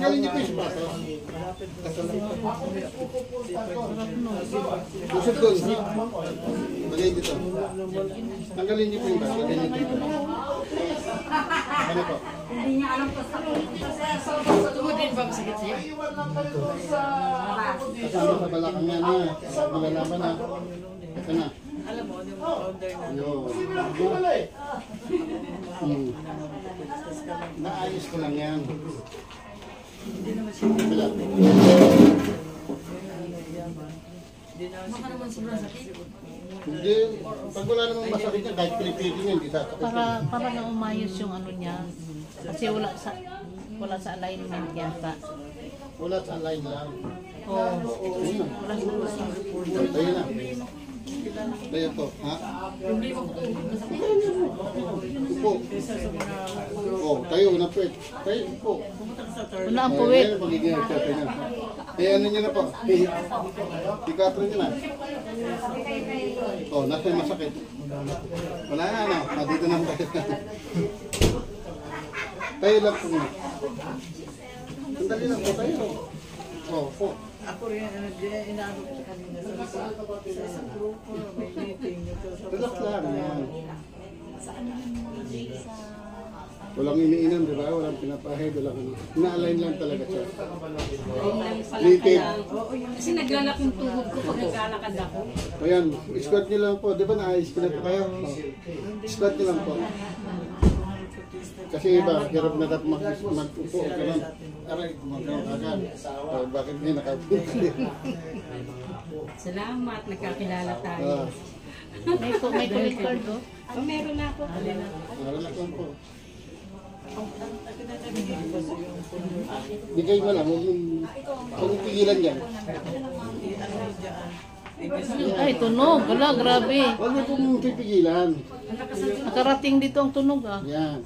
Tanggalin niyo po yung sapatos. Lusot doon. Bagay dito. Tanggalin niyo po yung bag. Bagay niyo dito. Ano po? Hindi niya alam pa sa tumutin ba masakit siya? Kasama sa balakang yan na. Malalaman na. Ito na. Alam mo, yung powder na. Naayos ko lang yan. Hindi naman siya. Wala. Baka naman sobrang sakit. Hindi. Pag wala namang masakit yan, kahit pilipitin yan, hindi sasakit. Para na umayos yung ano niya. Kasi wala sa alignment yata. Wala sa line lang. Oo. Wala sa tayo na. Tayo po. Ha? Problema ko ito. Masakit. Upo. Oh, tayo na po. Tayo po. Wala ang puwit. Ayan ang pagiging nagtatay na. Eh, ano nyo na po? Ikatro nyo na. Oh, nasa yung masakit. Wala na, ano? Dito na tayo. Tayo lang po na. Sandali lang po tayo. Oh, po. Ako rin, inaano ko sa kanina sa isang grupo, may meeting. Relax lang. Yan. Walang iniinom, di ba? Walang pinapahid, walang ano. Ina-align lang talaga siya. Litid. Kasi naglalak yung tuhod ko pag naglalakad ako. Ayan, squat nyo lang po. Di ba na-ayos ko na po kayo? Squat nyo lang po. Kasi iba, hirap na dapat mag-upo. Ganun. Aray, kumagawin agad. Bakit ngayon nakaupo? Salamat, nagkakilala tayo. May credit card ko. Oh, meron na ako. Relax lang po. Hindi kayo malam, huwag mong pigilan yan. Ay, tunog. Wala, grabe. Huwag mo pong pipigilan. Nakarating dito ang tunog ah. Yan.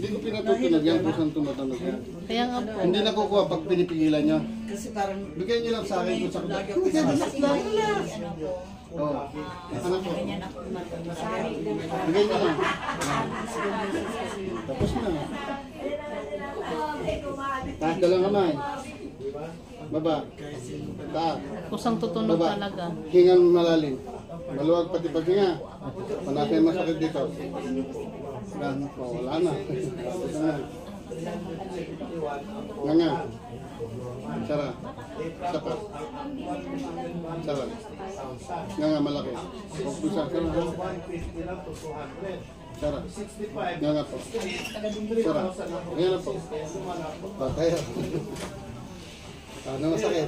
Hindi ko pinatutunog yan kung saan tumatunog yan. Kaya nga po. Hindi nakukuha pag pinipigilan nyo. Kasi parang Bigyan nyo lang sa akin kung saan lagi ako pinapasok. Oo. Ano po? Bigyan nyo lang. Tapos na. Taas ka lang kamay. Baba. Taas. Kusang tutunog Baba. talaga. Hingang malalim. Maluwag pati paghinga. Panatay masakit dito. Wala na. Tapos na. Nga. Sara. Sapa. Sara. Nga malaki. Pagpusa. Sara. Sara. Nga po. Sara. Ayan na po. Patay. Ano masakit?